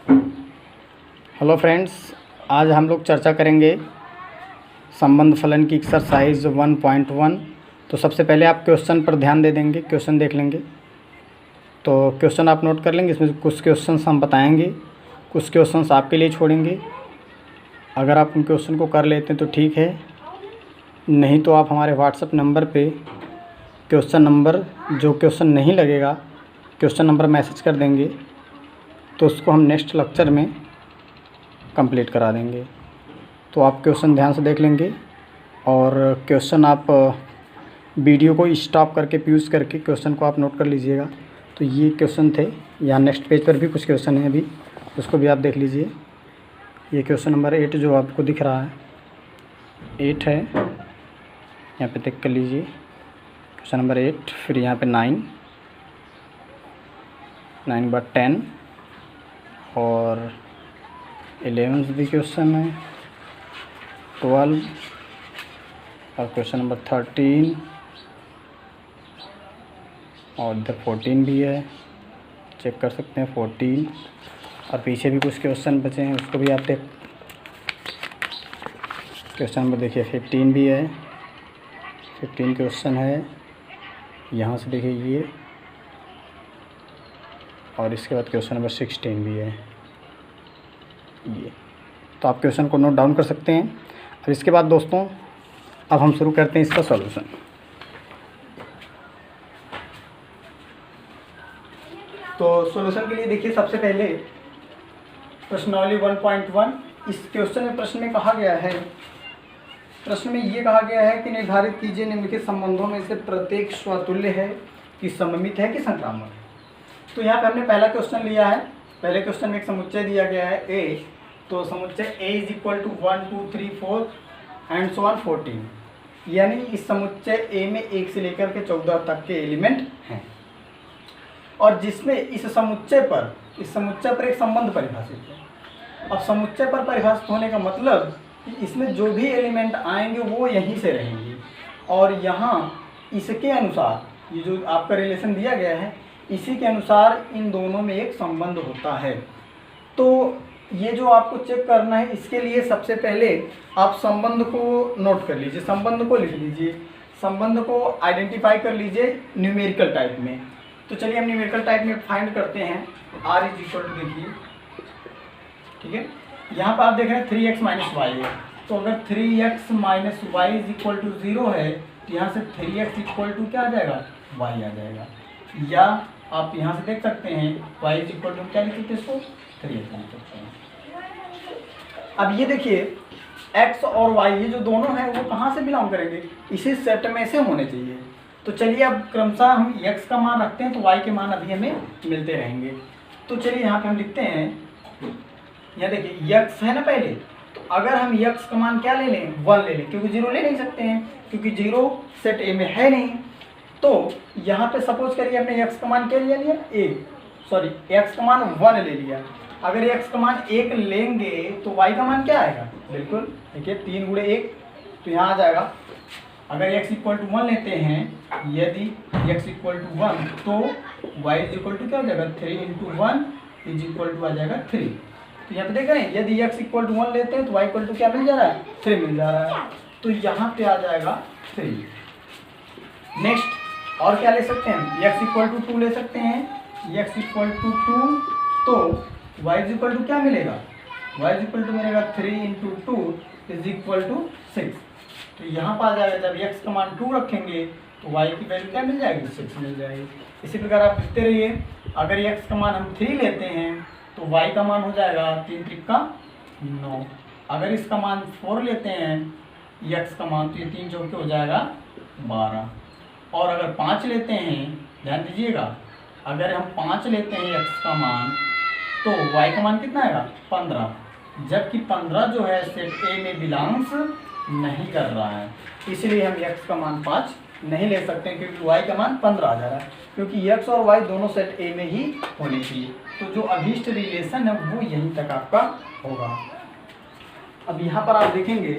Hello friends, आज हम लोग चर्चा करेंगे संबंध फलन की एक्सरसाइज 1.1। तो सबसे पहले आप क्वेश्चन पर ध्यान दे देंगे, क्वेश्चन देख लेंगे। तो क्वेश्चन आप नोट कर लेंगे। इसमें कुछ क्वेश्चंस हम बताएंगे, कुछ क्वेश्चंस आपके लिए छोड़ेंगे। अगर आप उन क्वेश्चन को कर लेते हैं तो ठीक है, नहीं तो आप हमारे व्हाट्सएप नंबर पे क्वेश्चन नंबर, जो क्वेश्चन नहीं लगेगा क्वेश्चन नंबर मैसेज कर देंगे, तो उसको हम नेक्स्ट लेक्चर में कंप्लीट करा देंगे। तो आप क्वेश्चन ध्यान से देख लेंगे और क्वेश्चन आप वीडियो को स्टॉप करके पॉज करके क्वेश्चन को आप नोट कर लीजिएगा। तो ये क्वेश्चन थे। यहाँ नेक्स्ट पेज पर भी कुछ क्वेश्चन हैं अभी, उसको भी आप देख लीजिए। ये क्वेश्चन नंबर 8 जो आपको दिख रहा है 8 है, यहाँ पे देख कर लीजिए। क्वेश्चन नंबर 8, फिर यहाँ पे 9 के बाद 10 और 11 भी क्वेश्चन है, 12 और क्वेश्चन नंबर 13 और इधर 14 भी है, चेक कर सकते हैं 14। और पीछे भी कुछ क्वेश्चन बचे हैं, उसको भी आप देख। क्वेश्चन नंबर देखिए 15 भी है, 15 क्वेश्चन है। यहाँ से देखिए ये, और इसके बाद क्वेश्चन नंबर 16 भी है ये। तो आप क्वेश्चन को नोट डाउन कर सकते हैं। और इसके बाद दोस्तों अब हम शुरू करते हैं इसका सॉल्यूशन। तो सॉल्यूशन के लिए देखिए, सबसे पहले प्रश्नावली 1.1। इस क्वेश्चन में प्रश्न में कहा गया है, प्रश्न में ये कहा गया है कि निर्धारित कीजिए निम्नलिखित संबंधों में से प्रत्येक स्वतुल्य है कि सममित है कि संक्रामक है। तो यहाँ पे हमने पहला क्वेश्चन लिया है। पहले क्वेश्चन में एक समुच्चय दिया गया है ए। तो समुच्चय A = 1 2 3 4 एंड सो ऑन 14, यानी इस समुच्चय A में 1 से लेकर के 14 तक के एलिमेंट हैं। और जिसमें इस समुच्चय पर एक संबंध परिभाषित है। अब समुच्चय पर परिभाषित होने का मतलब कि इसमें जो भी एलिमेंट आएंगे वो यहीं से रहेंगे, और यहाँ इसके अनुसार ये जो आपका रिलेशन दिया गया है, इसी के अनुसार इन दोनों में एक संबंध होता है। तो ये जो आपको चेक करना है, इसके लिए सबसे पहले आप संबंध को नोट कर लीजिए, संबंध को लिख लीजिए, संबंध को आइडेंटिफाई कर लीजिए न्यूमेरिकल टाइप में। तो चलिए हम न्यूमेरिकल टाइप में फाइंड करते हैं। r देखिए, ठीक है, यहाँ पर आप देख रहे हैं 3x - y है। तो अगर 3x - y = 0 है, तो यहाँ से 3x = क्या आ जाएगा, y आ जाएगा। या आप यहाँ से देख सकते हैं y = क्या लिख सकते हैं, इसको 3x लिख सकते हैं। अब ये देखिए x और y ये जो दोनों हैं वो कहाँ से बिलोंग करेंगे, इसी सेट में से होने चाहिए। तो चलिए अब क्रमशः हम x का मान रखते हैं, तो y के मान अभी हमें मिलते रहेंगे। तो चलिए यहाँ पे हम लिखते हैं, यहाँ देखिए x है ना पहले। तो अगर हम x का मान क्या ले लें, 1 ले लें, क्योंकि 0 ले नहीं सकते हैं, क्योंकि 0 सेट A में है नहीं। तो यहाँ पे सपोज करिए हमने x का मान क्या ले लिया, x का मान 1 ले लिया। अगर x का मान 1 लेंगे तो y का मान क्या आएगा, बिल्कुल देखिए 3 × 1, तो यहाँ आ जाएगा। अगर x = 1 लेते हैं, यदि x = 1 तो y = क्या हो जाएगा, 3 × 1 = आ जाएगा 3। तो यहाँ पे देख रहे हैं, यदि x = 1 लेते हैं तो y = क्या मिल जा रहा है, 3 मिल जा रहा है। तो यहाँ पे आ जाएगा 3। नेक्स्ट और क्या ले सकते हैं, x = 2 ले सकते हैं। x = 2 तो y = क्या मिलेगा, y = मिलेगा 3 × 2 = 6। तो यहाँ पर आ जाएगा, जब x का मान 2 रखेंगे तो y की वैल्यू क्या मिल जाएगी, 6 मिल जाएगी। इसी प्रकार आप लिखते रहिए। अगर x का मान हम 3 लेते हैं तो y का मान हो जाएगा 3 × 3 = 9। अगर इसका मान 4 लेते हैं, x का मान, तो ये 3 × 4 हो जाएगा 12। और अगर 5 लेते हैं, ध्यान दीजिएगा, अगर हम 5 लेते हैं x का मान, तो y का मान कितना आएगा, 15। जबकि 15 जो है सेट A में बिलोंग्स नहीं कर रहा है, इसलिए हम x का मान 5 नहीं ले सकते, क्योंकि y का मान 15 आ जा रहा है, क्योंकि x और y दोनों सेट A में ही होने चाहिए। तो जो अभीष्ट रिलेशन है वो यहीं तक आपका होगा। अब यहाँ पर आप देखेंगे,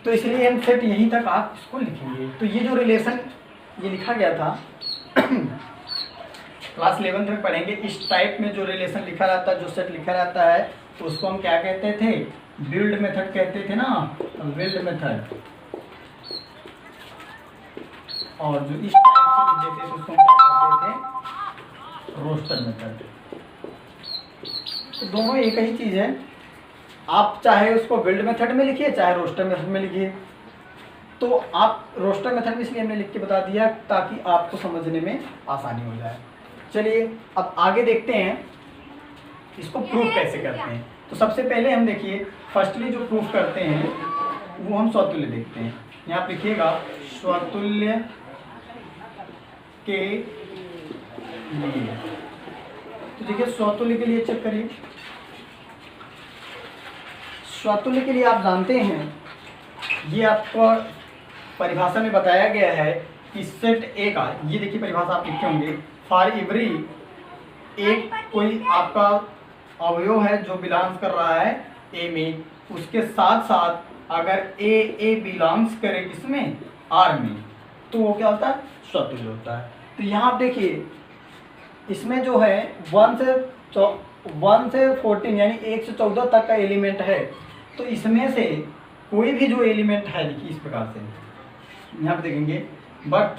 तो इसलिए हम सेट यहीं तक आप इसको लिखेंगे। तो ये जो रिलेशन ये लिखा गया था क्लास 11th में पढ़ेंगे। इस टाइप में जो रिलेशन लिखा रहता है, जो सेट लिखा रहता है, तो उसको हम क्या कहते थे? बिल्ड मेथड कहते थे ना, बिल्ड मेथड। और जो इस टाइप से लिख देते थे उसको हम क्या कहते थे? Roster method. तो दोनों एक ही चीज़ है, आप चाहे उसको बिल्ड मेथड में लिखिए चाहे रोस्टर मेथड में लिखिए। तो आप रोस्टर मेथड में इसलिए हमने लिख के बता दिया ताकि आपको समझने में आसानी हो जाए। चलिए अब आगे देखते हैं इसको प्रूफ कैसे करते हैं। तो सबसे पहले हम देखिए फर्स्टली जो प्रूफ करते हैं वो हम स्वतुल्य देखते हैं। यहाँ पे लिखिएगा स्वतुल्य के लिए। तो देखिए स्वतुल्य के लिए चेक करिए। स्वतुल्य के लिए आप जानते हैं, ये आपको परिभाषा में बताया गया है कि सेट ए का, ये देखिए परिभाषा आप लिखे होंगे, फॉर एवरी एक कोई आपका अवयव है जो बिलोंग्स कर रहा है ए में, उसके साथ साथ अगर ए बिलोंग्स करे किसमें? आर में, तो वो क्या होता है? स्वतुल्य होता है। तो यहाँ आप देखिए इसमें जो है 1 से 14 यानी 1 से 14 तक का एलिमेंट है। तो इसमें से कोई भी जो एलिमेंट है, देखिए इस प्रकार से यहाँ पे देखेंगे, बट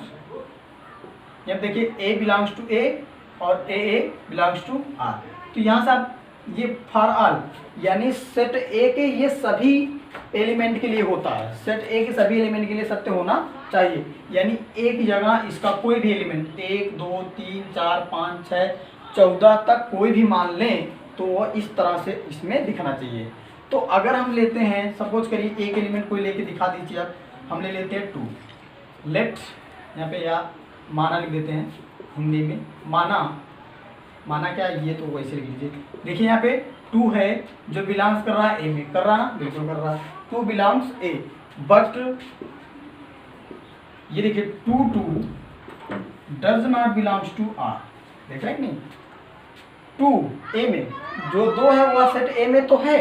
यहाँ पे देखिए ए बिलोंग्स टू ए और ए बिलोंग्स टू आर। तो यहाँ से आप ये फॉर ऑल यानी सेट ए के ये सभी एलिमेंट के लिए होता है। सेट ए के सभी एलिमेंट के लिए सत्य होना चाहिए, यानी एक जगह इसका कोई भी एलिमेंट 1 2 3 4 5 6 14 तक कोई भी मान लें तो वह इस तरह से इसमें दिखना चाहिए। तो अगर हम लेते हैं, सपोज करिए एक एलिमेंट कोई लेके दिखा दीजिए आप, हम ले लेते हैं 2। लेट यहाँ पे या माना लिख देते हैं हिंदी में, माना क्या है, ये तो वैसे लिख लीजिए। देखिए यहाँ पे 2 है जो बिलोंग्स कर रहा है ए में, कर रहा ना? बिल्कुल कर रहा है। 2 बिलोंग्स ए, बट ये देखिए 2 does not belongs to R. देख रहे हैं कि नहीं? 2 ए में, जो 2 है वह सेट ए में तो है,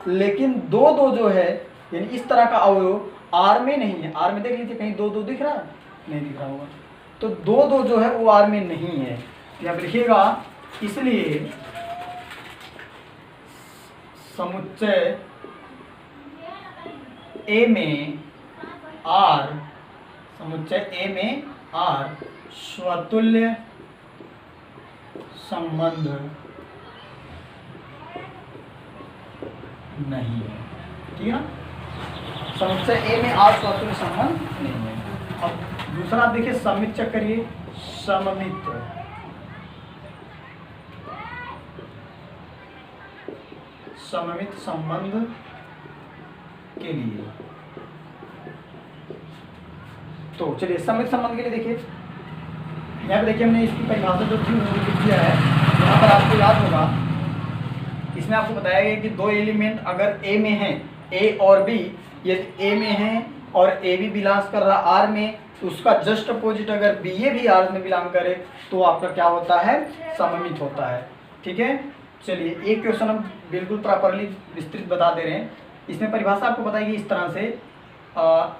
लेकिन 2 जो है यानी इस तरह का अवयव आर में नहीं है। आर में देख लीजिए कहीं 2 दिख रहा है? नहीं दिख रहा होगा। तो 2 जो है वो आर में नहीं है। यहाँ पे लिखिएगा इसलिए समुच्चय ए में आर, समुच्चय ए में आर स्वतुल्य संबंध नहीं है। ठीक है ना? समुच्चय ए में आर स्वतुल्य संबंध नहीं है। अब दूसरा आप देखिए सममित चेक करिए, सममित संबंध के लिए। तो चलिए सममित संबंध के लिए देखिए, यहाँ पे देखिए हमने इसकी परिभाषा जो थी वो लिख दिया है। यहाँ पर आपको याद होगा, इसमें आपको बताया गया कि 2 एलिमेंट अगर ए में हैं, ए और बी, यदि ए में है और ए भी बिलोंग्स कर रहा आर में, तो उसका जस्ट अपोजिट अगर बी ए भी आर में बिलोंग करे तो आपका क्या होता है? सममित होता है। ठीक है? चलिए एक क्वेश्चन हम बिल्कुल प्रॉपरली विस्तृत बता दे रहे हैं। इसमें परिभाषा आपको बताएगी इस तरह से,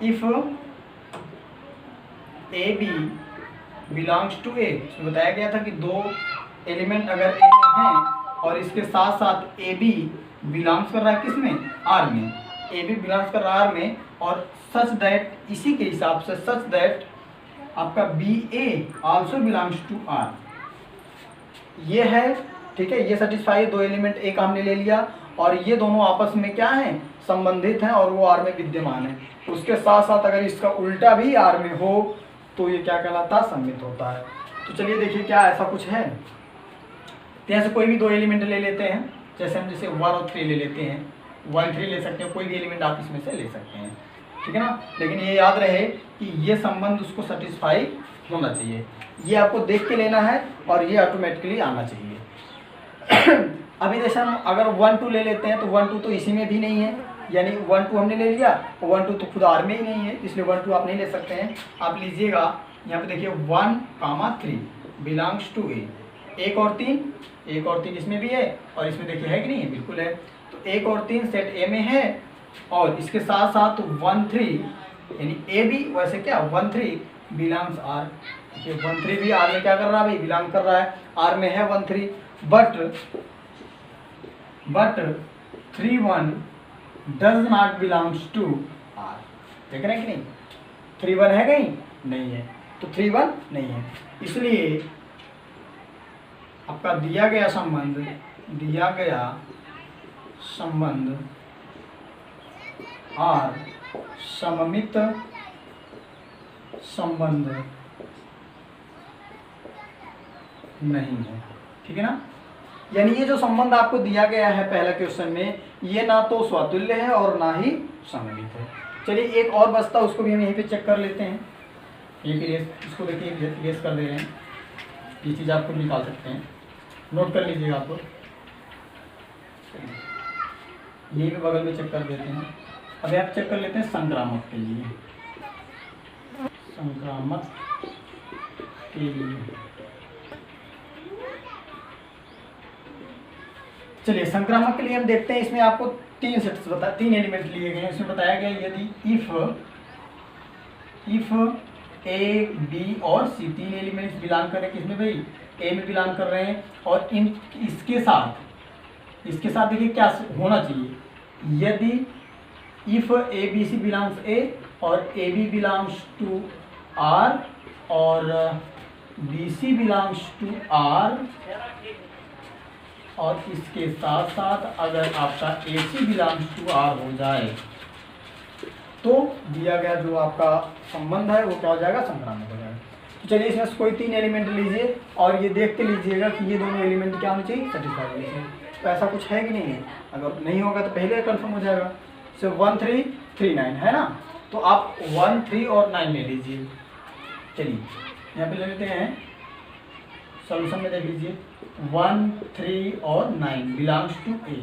if A B belongs to A, बताया गया था कि 2 एलिमेंट अगर ए में हैं और इसके साथ साथ ए बी बिलोंग्स कर रहा है किसमें? आर में। ए बी बिलोंग्स कर रहा है आर में, और सच दैट, इसी के हिसाब से सच दैट आपका B A also belongs to R, ये है। ठीक है? ये सेटिस्फाई 2 एलिमेंट ए का हमने ले लिया और ये दोनों आपस में क्या हैं? संबंधित हैं और वो आर में विद्यमान है। उसके साथ साथ अगर इसका उल्टा भी आर में हो तो ये क्या कहलाता है? सममित होता है। तो चलिए देखिए क्या ऐसा कुछ है। तो यहाँ से कोई भी 2 एलिमेंट ले लेते हैं, जैसे हम 1 और 3 ले लेते हैं, 1 3 ले सकते हैं, कोई भी एलिमेंट आप इसमें से ले सकते हैं। ठीक है ना? लेकिन ये याद रहे कि ये संबंध उसको सेटिस्फाई होना चाहिए, ये आपको देख के लेना है और ये ऑटोमेटिकली आना चाहिए। अभी जैसे हम अगर 1 2 ले लेते हैं तो 1 2 तो इसी में भी नहीं है, यानी 1 2 हमने ले लिया, 1 2 तो खुद आर में ही नहीं है, इसलिए 1 2 आप नहीं ले सकते हैं। आप लीजिएगा यहाँ पे देखिए 1 3 बिलोंग्स टू ए, 1 और 3 इसमें भी है और इसमें देखिए है कि नहीं है? बिल्कुल है। तो 1 और 3 सेट ए में है और इसके साथ साथ 1 3 यानी ए भी वैसे क्या 1 3 बिलोंग्स आर, ये 1,3 भी आर में क्या कर रहा है भाई, बिलोंग कर रहा है, आर में है 1,3, but 3,1 does not belongs to R. देख रहे हैं कि नहीं, 3,1 है कहीं नहीं है, तो 3,1 नहीं है। इसलिए आपका दिया गया संबंध आर सममित संबंध नहीं है, ठीक है ना। यानी ये जो संबंध आपको दिया गया है पहला क्वेश्चन में, ये ना तो स्वतुल्य है और ना ही सममित है। चलिए एक और बचता, उसको भी हम यहीं पे चेक कर लेते हैं। इसको देखिए इरेज कर दे रहे हैं, ये चीज़ आपको निकाल सकते हैं, नोट कर लीजिएगा आप लोग। ये भी बगल में चेक कर देते हैं। अभी आप चेक कर लेते हैं संक्रामक के लिए, चलिए संक्रामक के लिए हम देखते हैं। इसमें आपको 3 एलिमेंट लिए गए हैं। इसमें बताया गया यदि इफ ए बी और सी 3 एलिमेंट्स बिलोंग कर रहे हैं, किसमें भाई, ए में बिलोंग कर रहे हैं, और इसके साथ देखिए क्या होना चाहिए, यदि if A B C belongs A और A B belongs to R और B C belongs to R, और इसके साथ साथ अगर आपका A C belongs to R हो जाए, तो दिया गया जो आपका संबंध है वो क्या हो जाएगा, संक्रामक हो जाएगा। तो चलिए इसमें कोई 3 एलिमेंट लीजिए और ये देख के लीजिएगा कि ये दोनों एलिमेंट क्या होने चाहिए, सेटिस्फाई होने चाहिए। तो ऐसा कुछ है कि नहीं है, अगर नहीं होगा तो पहले कंफर्म हो जाएगा। सो 1 3 3 9 है ना, तो आप 1 3 और 9 ले लीजिए। चलिए यहाँ पे ले लेते हैं, सॉल्यूशन में देख लीजिए 1 3 और 9 बिलोंग्स टू ए।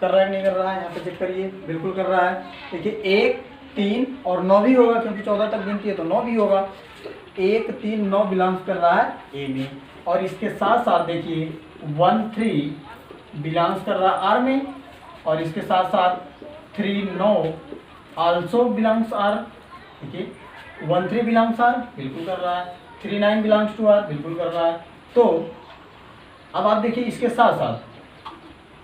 कर रहा है नहीं कर रहा है, यहाँ पे चेक करिए, बिल्कुल कर रहा है। देखिए 1 3 और 9 भी होगा, क्योंकि 14 तक गिनती है तो 9 भी होगा। तो 1 3 9 बिलोंग्स कर रहा है ए में, और इसके साथ साथ देखिए 1 3 बिलोंग्स कर रहा है आर में, और इसके साथ साथ 3 9 आल्सो बिलोंग्स आर। देखिए 1 3 बिलोंग्स आर, बिल्कुल कर रहा है, 3 9 बिलोंग्स टू आर, बिल्कुल कर रहा है। तो अब आप देखिए इसके साथ साथ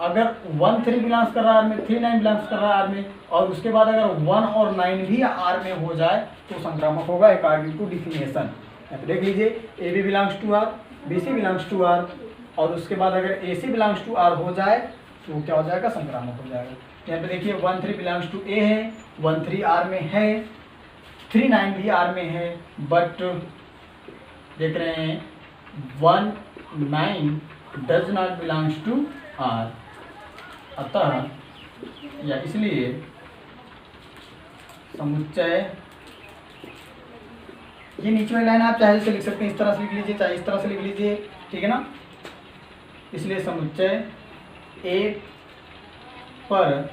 अगर 1 3 बिलोंग्स कर रहा है आर में, 3 9 बिलोंग्स कर रहा है आर में, और उसके बाद अगर 1 और 9 भी आर में हो जाए तो संक्रामक होगा अकॉर्डिंग टू डिफिनेशन। देख लीजिए A B belongs to R, B C belongs to R, और उसके बाद अगर A C belongs to R हो जाए तो क्या हो जाएगा, संक्रामक हो जाएगा। यहाँ पे देखिए 1 3 बिलोंग्स टू ए है, 1 3 आर में है, 3 9 भी आर में है, बट देख रहे हैं 1 9 does not belongs to R. अतः या इसलिए समुच्चय, ये नीचे वाली लाइन आप चाहे से लिख सकते हैं, इस तरह से लिख लीजिए, चाहे इस तरह से लिख लीजिए, ठीक है ना। इसलिए समुच्चय ए पर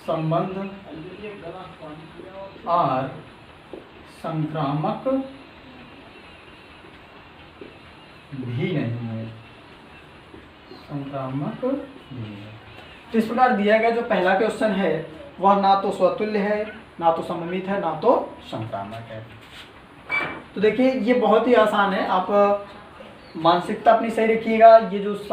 संबंध आर संक्रामक भी नहीं है, संक्रामक भी है। तो इस प्रकार दिया गया जो पहला क्वेश्चन है वह ना तो स्वतुल्य है, ना तो सममित है, ना तो संक्रामक है। तो देखिए ये बहुत ही आसान है, आप मानसिकता अपनी सही रखिएगा। ये जो